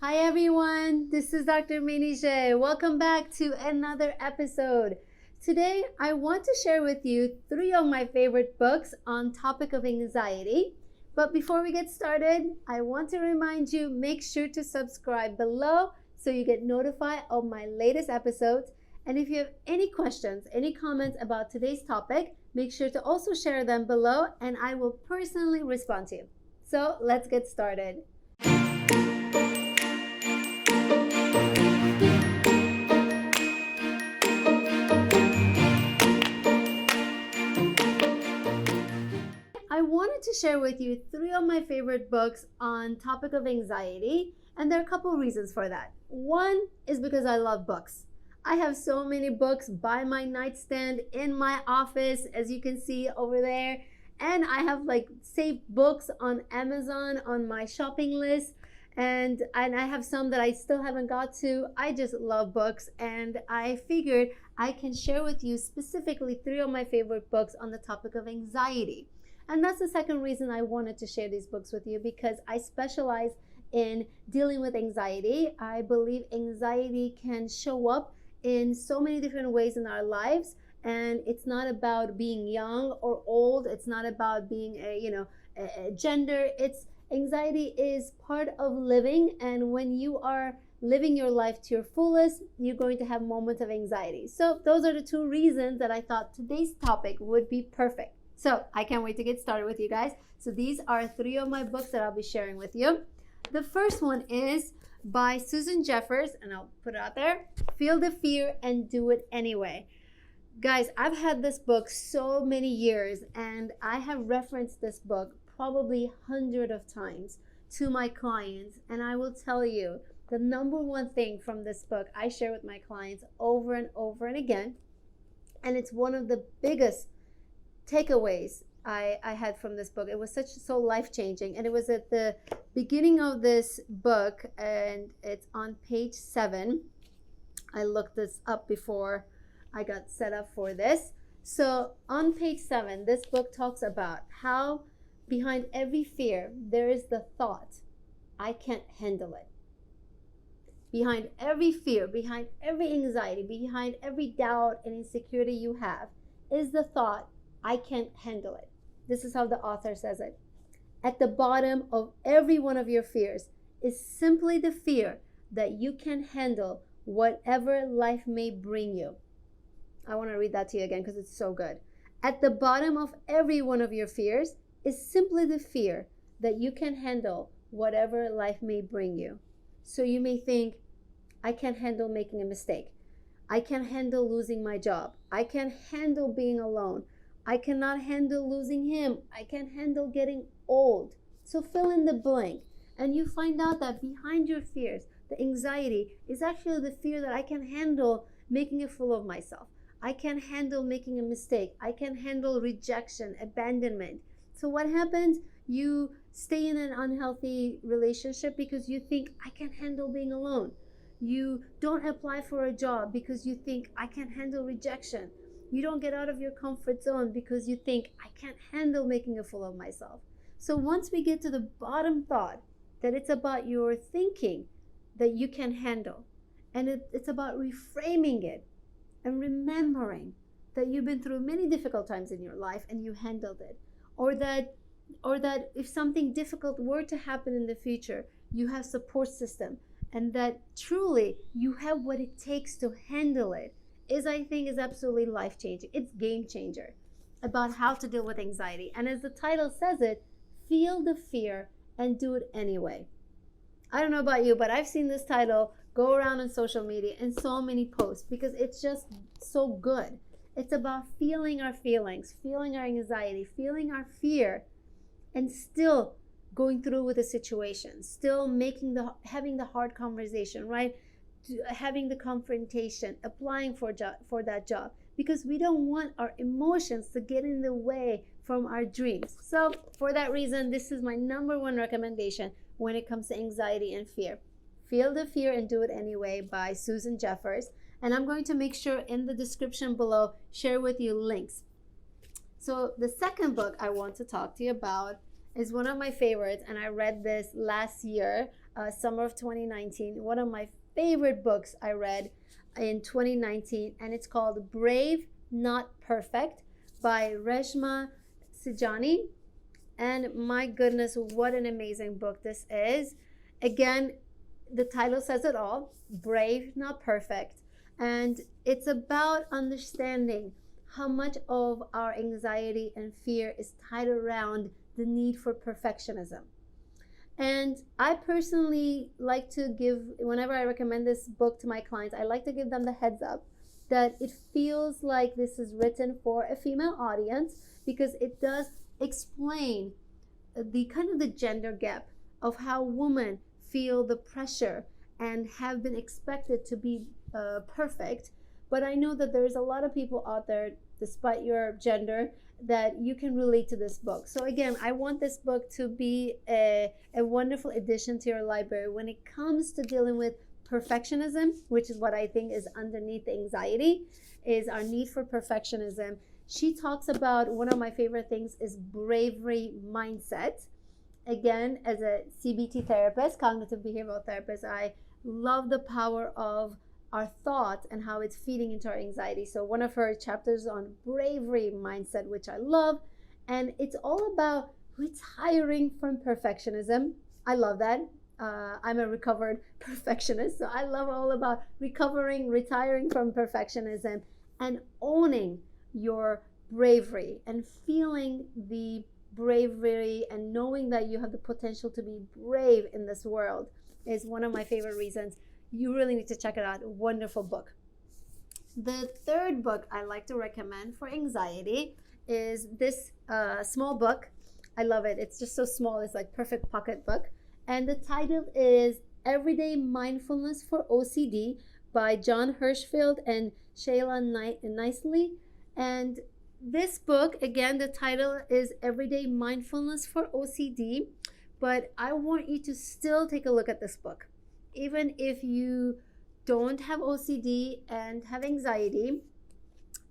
Hi everyone, this is Dr. Menije. Welcome back to another episode. Today I want to share with you 3 of my favorite books on topic of anxiety. But before we get started, I want to remind you, make sure to subscribe below so you get notified of my latest episodes. And if you have any questions, any comments about today's topic, make sure to also share them below and I will personally respond to you. So let's get started. I wanted to share with you 3 of my favorite books on topic of anxiety, and there are a couple reasons for that. One is because I love books. I have so many books by my nightstand in my office, as you can see over there, and I have saved books on Amazon on my shopping list, and I have some that I still haven't got to. I just love books, and I figured I can share with you specifically 3 of my favorite books on the topic of anxiety. And that's the second reason I wanted to share these books with you, because I specialize in dealing with anxiety. I believe anxiety can show up in so many different ways in our lives, and it's not about being young or old. It's not about being a gender. Anxiety is part of living, and when you are living your life to your fullest, you're going to have moments of anxiety. So those are the 2 reasons that I thought today's topic would be perfect. So I can't wait to get started with you guys. So these are 3 of my books that I'll be sharing with you. The first one is by Susan Jeffers, and I'll put it out there. Feel the fear and do it anyway. Guys, I've had this book so many years, and I have referenced this book probably hundreds of times to my clients. And I will tell you, the number one thing from this book I share with my clients over and over and again, and it's one of the biggest takeaways I had from this book. It was so life-changing, and it was at the beginning of this book, and it's on page 7. I looked this up before I got set up for this. So on page 7, this book talks about how behind every fear there is the thought, I can't handle it. Behind every fear, behind every anxiety, behind every doubt and insecurity you have is the thought, I can't handle it. This is how the author says it. At the bottom of every one of your fears is simply the fear that you can handle whatever life may bring you. I want to read that to you again because it's so good. At the bottom of every one of your fears is simply the fear that you can handle whatever life may bring you. So you may think, I can't handle making a mistake. I can't handle losing my job. I can't handle being alone. I cannot handle losing him. I can't handle getting old. So fill in the blank. And you find out that behind your fears, the anxiety is actually the fear that I can handle making a fool of myself. I can handle making a mistake. I can handle rejection, abandonment. So what happens? You stay in an unhealthy relationship because you think, I can't handle being alone. You don't apply for a job because you think, I can't handle rejection. You don't get out of your comfort zone because you think, I can't handle making a fool of myself. So once we get to the bottom thought, that it's about your thinking that you can handle, and it's about reframing it and remembering that you've been through many difficult times in your life and you handled it, or that if something difficult were to happen in the future, you have support system, and that truly you have what it takes to handle it, I think is absolutely life-changing. It's game changer about how to deal with anxiety. And as the title says it, feel the fear and do it anyway. I don't know about you, but I've seen this title go around on social media in so many posts because it's just so good. It's about feeling our feelings, feeling our anxiety, feeling our fear, and still going through with the situation, still having the hard conversation, right? Having the confrontation, applying for that job, because we don't want our emotions to get in the way from our dreams. So for that reason, this is my number 1 recommendation when it comes to anxiety and fear. Feel the Fear and Do It Anyway by Susan Jeffers. And I'm going to make sure in the description below, share with you links. So the second book I want to talk to you about is one of my favorites, and I read this last year summer of 2019, one of my favorite books I read in 2019, and it's called Brave, Not Perfect by Reshma Sijani. And my goodness, what an amazing book this is. Again, the title says it all, Brave, Not Perfect. And it's about understanding how much of our anxiety and fear is tied around the need for perfectionism. And I personally like to give, whenever I recommend this book to my clients, I like to give them the heads up that it feels like this is written for a female audience, because it does explain the kind of the gender gap of how women feel the pressure and have been expected to be perfect. But I know that there's a lot of people out there, despite your gender, that you can relate to this book. So again, I want this book to be a wonderful addition to your library when it comes to dealing with perfectionism, which is what I think is underneath the anxiety, is our need for perfectionism. She talks about, one of my favorite things is bravery mindset. Again, as a CBT therapist, cognitive behavioral therapist, I love the power of our thoughts and how it's feeding into our anxiety. So one of her chapters on bravery mindset, which I love, and it's all about retiring from perfectionism. I love that. I'm a recovered perfectionist, so I love all about recovering, retiring from perfectionism, and owning your bravery and feeling the bravery and knowing that you have the potential to be brave in this world is one of my favorite reasons. You really need to check it out. Wonderful book. The third book I like to recommend for anxiety is this small book. I love it. It's just so small. It's like perfect pocket book. And the title is Everyday Mindfulness for OCD by John Hirschfield and Shayla Nicely. And this book, again, the title is Everyday Mindfulness for OCD. But I want you to still take a look at this book. Even if you don't have OCD and have anxiety,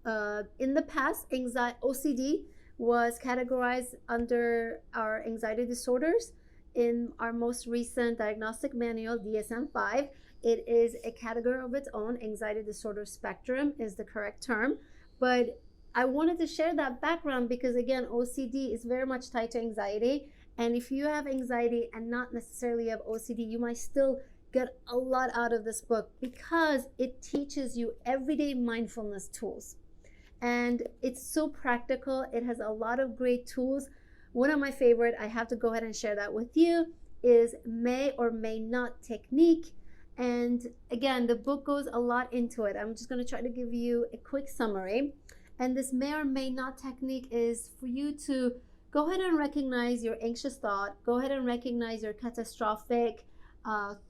in the past, OCD was categorized under our anxiety disorders. In our most recent diagnostic manual, DSM-5, it is a category of its own. Anxiety disorder spectrum is the correct term. But I wanted to share that background because, again, OCD is very much tied to anxiety. And if you have anxiety and not necessarily have OCD, you might still get a lot out of this book because it teaches you everyday mindfulness tools. And it's so practical. It has a lot of great tools. One of my favorite, I have to go ahead and share that with you, is may or may not technique. And again, the book goes a lot into it. I'm just going to try to give you a quick summary. And this may or may not technique is for you to go ahead and recognize your anxious thought, go ahead and recognize your catastrophic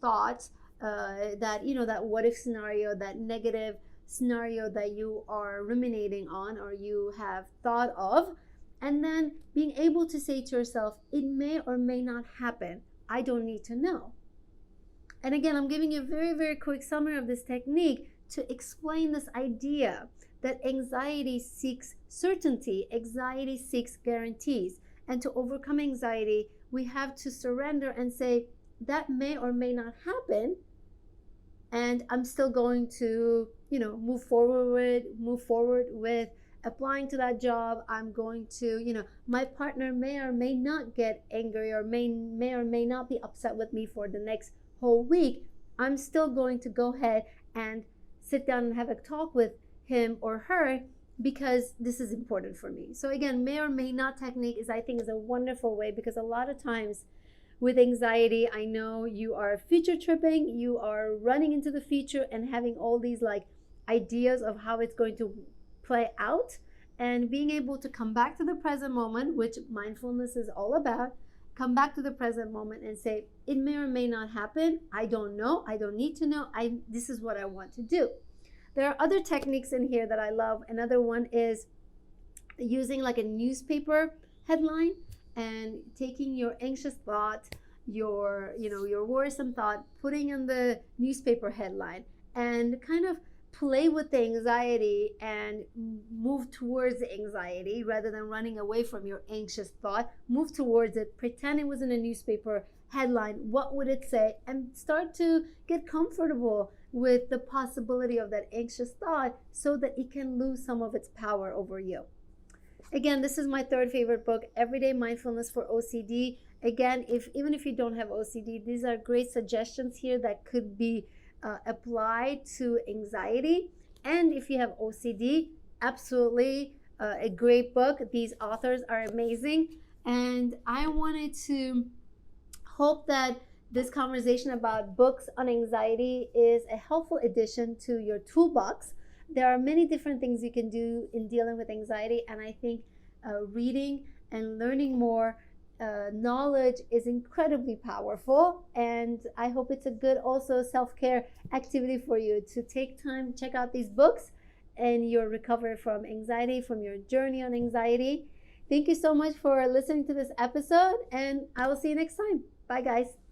thoughts, that what if scenario, that negative scenario that you are ruminating on or you have thought of, and then being able to say to yourself, it may or may not happen. I don't need to know. And again, I'm giving you a very, very quick summary of this technique to explain this idea that anxiety seeks certainty, anxiety seeks guarantees. And to overcome anxiety, we have to surrender and say, that may or may not happen, and I'm still going to, move forward with applying to that job. I'm going to, my partner may or may not get angry or may or may not be upset with me for the next whole week. I'm still going to go ahead and sit down and have a talk with him or her because this is important for me. So again, may or may not technique I think is a wonderful way, because a lot of times with anxiety, I know you are future tripping, you are running into the future and having all these ideas of how it's going to play out, and being able to come back to the present moment, which mindfulness is all about. Come back to the present moment and say, it may or may not happen. I don't know. I don't need to know. This is what I want to do. There are other techniques in here that I love. Another one is using a newspaper headline and taking your anxious thought, your worrisome thought, putting in the newspaper headline and kind of play with the anxiety and move towards the anxiety rather than running away from your anxious thought. Move towards it, pretend it was in a newspaper headline, what would it say? And start to get comfortable with the possibility of that anxious thought so that it can lose some of its power over you. Again, this is my third favorite book, Everyday Mindfulness for OCD. Again, even if you don't have OCD, these are great suggestions here that could be applied to anxiety. And if you have OCD, absolutely a great book. These authors are amazing. And I wanted to hope that this conversation about books on anxiety is a helpful addition to your toolbox. There are many different things you can do in dealing with anxiety, and I think reading and learning more knowledge is incredibly powerful. And I hope it's a good also self-care activity for you to take time, check out these books and your recovery from anxiety, from your journey on anxiety. Thank you so much for listening to this episode, and I will see you next time. Bye, guys.